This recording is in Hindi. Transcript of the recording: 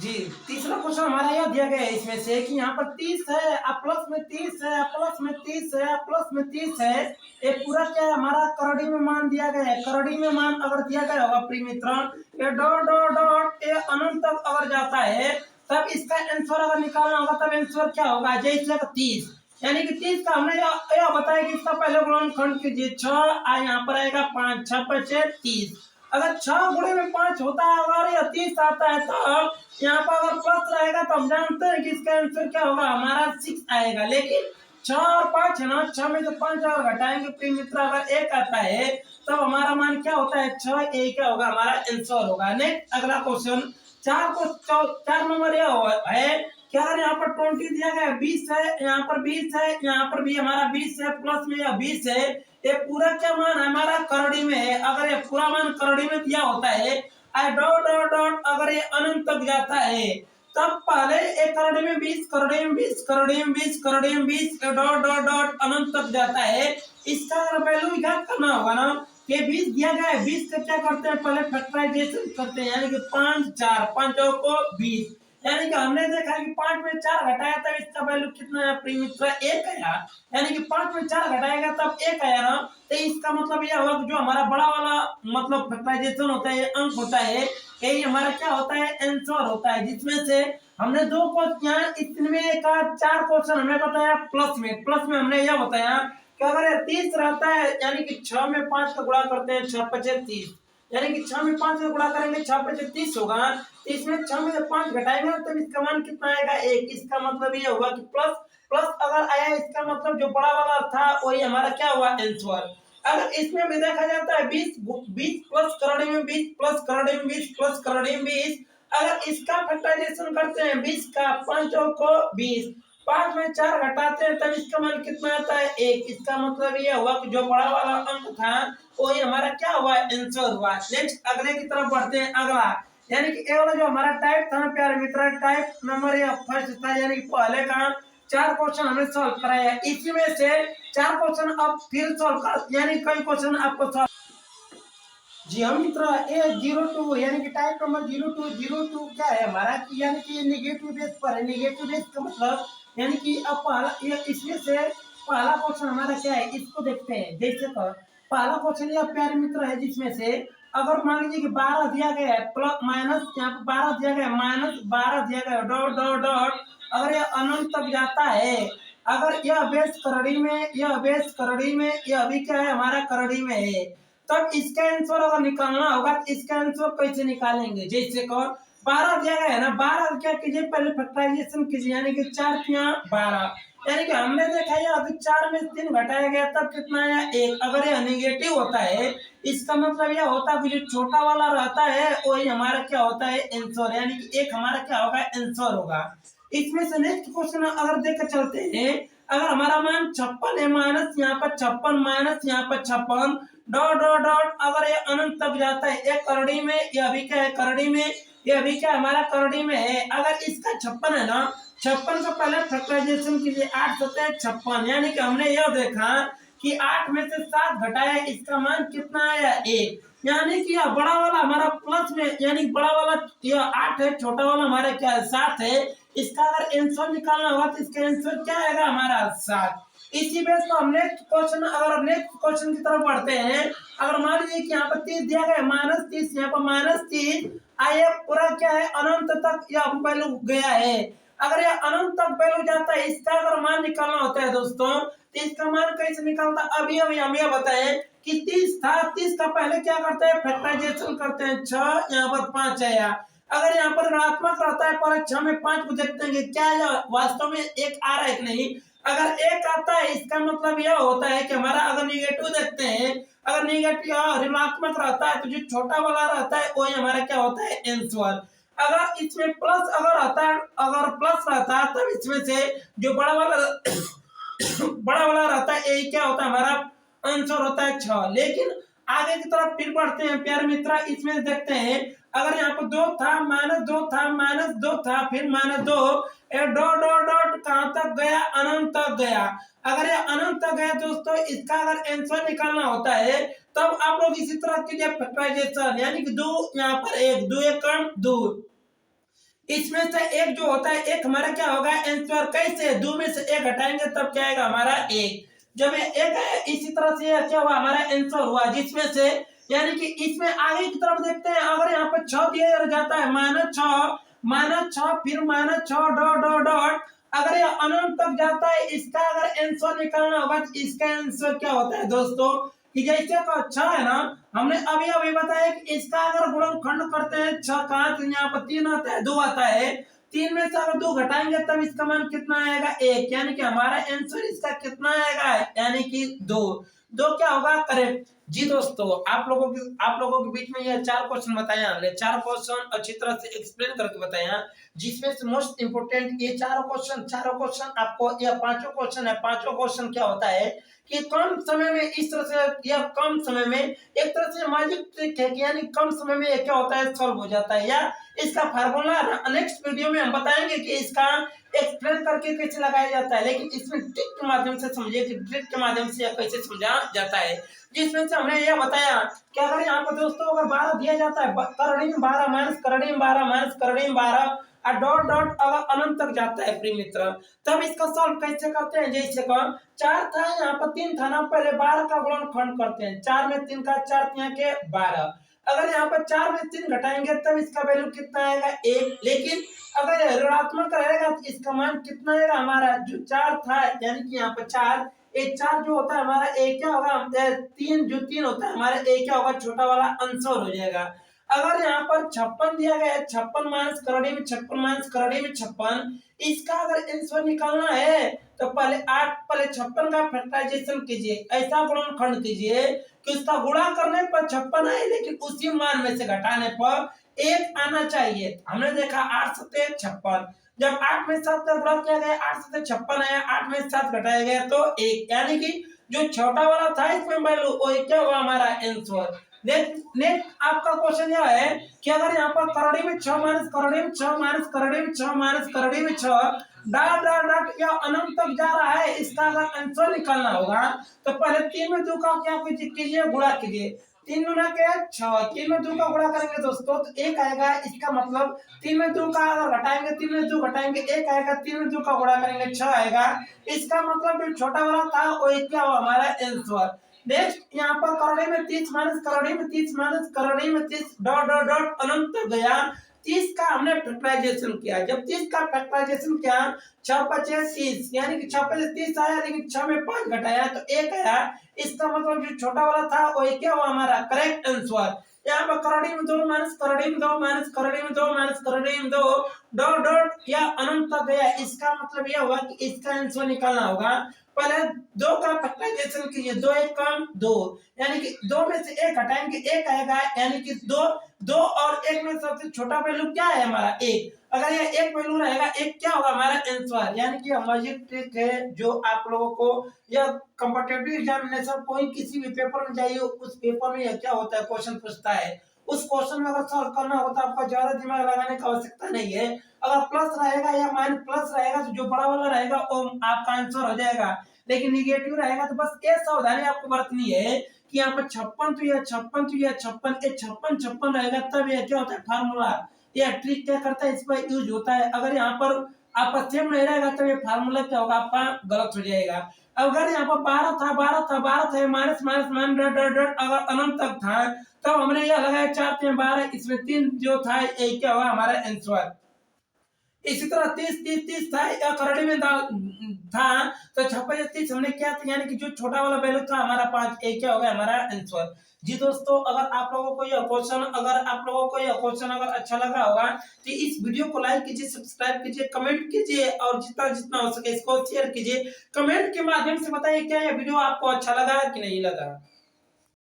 जी, तीसरा क्वेश्चन हमारा यह दिया गया है इसमें से कि यहाँ पर 30 है, प्लस में 30 है, प्लस में 30 है, प्लस में 30 है। ये पूरा क्या है हमारा करोड़ी में मान दिया गया है। करोड़ी में मान अगर दिया गया होगा प्रिय मित्रों, ये डॉट डॉट डॉट ये अनंत तक अगर जाता है, तब इसका आंसर अगर निकालना होगा तब आंसर क्या होगा, जैसे 30 यानी कि 30 का हमने यह बताया कि इसका पहले गुणनखंड कीजिए 6, यहाँ पर आएगा 5, 6 5 30। अगर 6 गुणे में 5 होता है अगर यह 30 आता है तो यहाँ पर अगर प्लस रहेगा तो हम जानते हैं कि इसका आंसर क्या होगा, हमारा 6 आएगा। लेकिन 6 और 5 है ना, 6 में से 5 और घटाएंगे प्रिय मित्र, अगर 1 आता है तो हमारा मान क्या होता है, 6 1 क्या होगा, हमारा आंसर होगा। नेक्स्ट अगला क्वेश्चन 4 नंबर यह है कि अगर यहाँ पर 20 दिया गया है, 20 है, यहाँ पर 20 है, यहाँ पर भी हमारा 20 है, प्लस में यह 20 है। ये पूरा क्या मान हमारा करोड़ी में है। अगर ये पूरा मान करोड़ी में दिया होता है डॉट डॉट डॉट, अगर ये अनंत तक जाता है तब पहले एक करोड़ी में 20, करोड़ी में 20, करोड़ी में 20, करोड़ी में 20 डॉट डॉट डॉट अनंत तक जाता है। इसका अगर वैल्यू याद करना होगा ना कि 20 दिया गया है, 20 से क्या करते हैं, पहले फैक्टराइजेशन करते हैं, यानी कि 5 4 5 को 20, यानी कि हमने देखा कि 5 में 4 घटाया तब इसका वैल्यू कितना है प्रिय मित्र, 1 आया। यानी कि 5 में 4 घटाएगा तब 1 आया ना, तो इसका मतलब यह हुआ कि जो हमारा बड़ा वाला मतलब फैक्टराइजेशन होता है, अंक होता है, यही हमारा क्या होता है, आंसर होता है। जिसमें से हमने दो क्वेश्चन, इसमें का 4 क्वेश्चन हमने बताया प्लस में हमने यह बताया कि अगर ये 30 रहता है, यानी कि 6 में 5 का गुणा करते हैं, 6 5 30, यानी कि 6 में 5 का गुणा करेंगे, 6 5 30 होगा। तो इसमें 6 में से 5 घटाएंगे तब इसका मान कितना आएगा, 1। इसका मतलब ये हुआ कि प्लस प्लस अगर आया, इसका मतलब जो बड़ा वाला था वही हमारा क्या हुआ, आंसर। अगर इसमें भी देखा जाता है 20 20 प्लस करोड़ी में 20 प्लस करोड़ी में 20 प्लस करोड़ी में 20, अगर इसका फैक्टराइजेशन करते हैं 20 का 5 को 20, 5 में 4 घटाते हैं तब इसका मान कितना आता है, 1। इसका मतलब ये हुआ कि जो बड़ा वाला अंक था वही हमारा क्या हुआ, आंसर हुआ। नेक्स्ट अगले की तरफ बढ़ते हैं। अगला यानी कि ये वाला जो हमारा टाइप था ना प्यारे मित्र, टाइप नंबर या फर्स्ट था, यानी कि पहले का 4 क्वेश्चन हमने सॉल्व कराया, इसी में से 4 क्वेश्चन अब फिर सॉल्व कर, यानी कई क्वेश्चन आपको सॉल्व। जी हम मित्र, ए 02 यानी कि टाइप नंबर 02 क्या है हमारा, कि यानी कि नेगेटिव बेस पर है। नेगेटिव बेस का मतलब यानी कि अब पहला ये इसमें से पहला क्वेश्चन हमारा क्या है, इसको देखते हैं। जैसे कर पहला क्वेश्चन यह प्यारे मित्र है, जिसमें से अगर मान लीजिए कि 12 दिया गया है, प्लस माइनस यहाँ पे 12 दिया गया है, माइनस 12 दिया गया है, डॉट डॉट डॉट, अगर यह अनंत तक जाता है, अगर यह बेस करोड़ी में, यह बेस करोड़ी में, यह भी क्या है हमारा करोड़ी में है, तब इसका आंसर अगर निकालना होगा तो इसका आंसर कैसे निकालेंगे। जैसे कौन 12 दिया गया है ना, 12 क्या कीजिए, पहले फैक्टराइजेशन कीजिए, यानी कि 4 × 12, यानी कि हमने देखा है अभी 4 में 3 घटाया गया तब कितना आया, 1। अगर यह नेगेटिव होता है इसका मतलब यह होता है कि जो छोटा वाला रहता है वही हमारा क्या होता है, आंसर, यानी कि 1 हमारा क्या होगा, आंसर होगा। इसमें से नेक्स्ट क्वेश्चन अगर देख चलते हैं, अगर हमारा मान 56 है, माइनस यहाँ पर 56, माइनस यहाँ पर 56, डॉट डॉट डॉट, अगर ये अनंत तक जाता है, एक करोड़ी में, यह भी क्या है करोड़ी में, यह भी क्या हमारा करोड़ी में है। अगर इसका 56 है ना, 56 का पहले फैक्टराइजेशन कीजिए, 8 सत्ते 56, यानी कि हमने यह देखा कि 8 में से 7 घटाया, इसका मान कितना आया, 1। यानी कि यह बड़ा वाला हमारा प्लस में, यानी बड़ा वाला यह 8 है, छोटा वाला हमारा क्या है, 7 है। इसका अगर आंसर निकालना होगा तो इसका आंसर क्या आएगा, हमारा 7। इसी बेस पर हम नेक्स्ट क्वेश्चन, अगर नेक्स्ट क्वेश्चन की तरफ बढ़ते हैं, अगर मान लीजिए कि यहाँ पर 30 दिया गया है, -30, यहाँ पर -30 आइए, पूरा क्या है, अनंत तक यह वैल्यू गया है। अगर यह अनंत तक वैल्यू जाता है, इसका अगर मान निकालना होता है दोस्तों, तो इसका मान कैसे निकालता है, अभी हम यह बताएं कि 30 था, 30 का पहले क्या करते हैं, फैक्टराइजेशन करते हैं, 6 यहाँ पर 5 आया। अगर यहाँ पर ऋणात्मक रहता है, पर 6 में 5 को देखते हैं क्या वास्तव में 1 आ रहा है कि नहीं। अगर 1 आता है इसका मतलब यह होता है कि हमारा, अगर निगेटिव देखते हैं, अगर निगेटिव ऋणात्मक रहता है तो जो छोटा वाला रहता है वही हमारा क्या होता है, आंसर। अगर इसमें प्लस अगर आता है, अगर प्लस रहता है तब इसमें से जो बड़ा वाला बड़ा वाला रहता है यही क्या होता है, हमारा आंसर होता है 6। लेकिन आगे की तरफ फिर बढ़ते हैं प्यारे मित्र, इसमें देखते हैं अगर यहाँ पर 2 था, -2 था, -2 था, फिर -2, डॉट डॉट डॉट कहां तक गया, अनंत तक गया। अगर ये अनंत तक गया दोस्तों, इसका अगर आंसर निकालना होता है तब आप लोग इसी तरह कीजिए फैक्टराइजेशन, यानी कि 2 यहाँ पर 1, 2 1 2, इसमें से एक जो होता है एक हमारा क्या होगा आंसर। कैसे? 2 में से 1 घटाएंगे तब क्या आएगा हमारा 1। जब ये 1 है इसी तरह से क्या हुआ हमारा आंसर हुआ, जिसमें से यानी कि इसमें आगे की तरफ देखते हैं। अगर यहाँ पर 6 दिया जाता है -6 फिर -6 डॉट डॉट डॉट, अगर ये अनंत तक जाता है, इसका अगर आंसर निकालना होगा तो इसका आंसर क्या होता है दोस्तों कि जैसे का 6 है ना, हमने अभी अभी बताया कि इसका अगर गुणनखंड करते हैं 6 का तो यहाँ पर 3 आता है 2 आता है, 3 में से अगर 2 घटाएंगे तब इसका मान कितना आएगा 1, यानी कि हमारा आंसर इसका कितना आएगा यानी कि 2। 2 क्या होगा करेक्ट। जी दोस्तों, आप लोगों के बीच में ये 4 क्वेश्चन बताया हमने, 4 क्वेश्चन अच्छी तरह से एक्सप्लेन करके बताया, जिसमें से मोस्ट इंपोर्टेंट ये चारों क्वेश्चन आपको, ये पांचों क्वेश्चन है। पांचों क्वेश्चन क्या होता है कि कम समय में इस तरह से, या कम समय में एक तरह से मैजिक ट्रिक है कि यानी कम समय में ये क्या होता है सॉल्व हो जाता है। या इसका फार्मूला नेक्स्ट वीडियो में हम बताएंगे कि इसका एक्सप्लेन करके कैसे लगाया जाता है, लेकिन इसमें ट्रिक के माध्यम से समझिए कि ट्रिक के माध्यम से कैसे समझा जाता है, जिसमें से हमने यह बताया कि अगर यहाँ पर दोस्तों अगर 12 दिया जाता है, करड़ी में 12 माइनस करड़ी में 12 माइनस करड़ी में 12 और डॉट डॉट अगर अनंत तक जाता है प्रिय मित्र, तब इसका सॉल्व कैसे करते हैं। जैसे का 4 था यहाँ पर 3 था ना, पहले 12 का गुणनखंड करते हैं, 4 में 3 का 4 यहाँ के 12, अगर यहाँ पर 4 में 3 घटाएंगे तब इसका वैल्यू कितना आएगा 1, लेकिन अगर ऋणात्मक रहेगा तो इसका मान कितना आएगा हमारा जो 4 था, यानी कि यहाँ पर 4, एक 4 जो होता है हमारा एक क्या होगा 3, जो 3 होता है हमारा एक क्या होगा छोटा वाला आंसर हो जाएगा। अगर यहाँ पर 56 दिया गया है, 56 माइनस करड़ी में 56 माइनस करड़ी में 56, इसका अगर आंसर निकालना है तो पहले 56 का फैक्टराइजेशन कीजिए, ऐसा गुणनखंड कीजिए कि उसका गुणा करने पर 56 आए, लेकिन उसी मान में से घटाने पर 1 आना चाहिए। हमने देखा 8 सत्ते 56, जब 8 में 7 का गुणा किया गया 8 सत्ते 56 आया, 8 में 7 घटाया गया तो 1, यानी कि जो छोटा वाला था इसमें वैल्यू वो क्या हुआ हमारा आंसर। नेक्स्ट आपका क्वेश्चन यह है कि अगर यहाँ पर करड़ी में 6 माइनस करड़ी में 6 माइनस करड़ी में 6 माइनस करड़ी में 6 डॉट डॉट डॉट या अनंत तक जा रहा है, इसका अगर आंसर निकालना होगा तो पहले 3 में 2 का क्या कीजिए गुणा कीजिए, 3 गुना के 6, 3 में 2 का गुणा करेंगे दोस्तों तो 1 आएगा, इसका मतलब 3 में 2 का अगर घटाएंगे 3 में 2 घटाएंगे 1 आएगा, 3 में 2 का गुणा करेंगे 6 आएगा, इसका मतलब जो छोटा वाला था वो एक क्या हुआ हमारा आंसर। नेक्स्ट यहाँ पर करड़ी में 30 माइनस करड़ी में 30 माइनस करड़ी में 30 डॉट डॉट डॉट अनंत तक गया, 30 का हमने फैक्टराइजेशन किया, जब 30 का फैक्टराइजेशन किया 6 पचे 30, यानी कि 6 पचे 30 आया, लेकिन 6 में 5 घटाया तो 1 आया, इसका मतलब जो छोटा वाला था वो एक क्या हुआ हमारा करेक्ट आंसर। यहाँ पर करड़ी में 2 माइनस करड़ी में 2 माइनस करड़ी में 2 माइनस करड़ी में 2 डॉट डॉट या अनंत तक गया, इसका मतलब यह हुआ कि इसका आंसर निकालना होगा, पहले 2 का फैक्टराइजेशन कीजिए, 2 1 कम 2, यानी कि 2 में से 1 हटाएंगे 1 आएगा, यानी कि 2 और 1 में सबसे छोटा वैल्यू क्या है हमारा 1, अगर ये 1 वैल्यू रहेगा 1 क्या होगा हमारा आंसर। यानी कि मैजिक ट्रिक है जो आप लोगों को या कॉम्पिटिटिव एग्जामिनेशन कोई किसी भी पेपर में जाइए उस पेपर में क्या होता है क्वेश्चन पूछता है, उस क्वेश्चन में अगर सॉल्व करना होता है आपको ज्यादा दिमाग लगाने की आवश्यकता नहीं है, अगर प्लस रहेगा या माइनस प्लस रहेगा तो जो बड़ा वाला रहेगा वो आपका आंसर हो जाएगा, लेकिन निगेटिव रहेगा तो बस ये सावधानी आपको बरतनी है कि यहाँ पर 56 तो यह 56 तो यह 56 ये 56 रहेगा, तब यह क्या होता है फार्मूला या ट्रिक क्या करता है इस पर यूज होता है। अगर यहाँ पर आपका सेम नहीं रहेगा तो ये फार्मूला क्या होगा आपका गलत हो जाएगा। अगर यहाँ पर 12 था minus minus minus dot dot dot अगर अनंत तक था तब हमने यह लगाया 4 3 12, इसमें 3 जो था ये क्या हुआ हमारा आंसर। इसी तरह 30 था या करड़ी में था तो 56 30 हमने क्या था, यानी कि जो छोटा वाला वैल्यू था हमारा 5, एक क्या होगा हमारा आंसर। जी दोस्तों, अगर आप लोगों को यह क्वेश्चन अगर अच्छा लगा होगा तो इस वीडियो को लाइक कीजिए, सब्सक्राइब कीजिए, कमेंट कीजिए और जितना जितना हो सके इसको शेयर कीजिए। कमेंट के माध्यम से बताइए क्या यह वीडियो आपको अच्छा लगा कि नहीं लगा।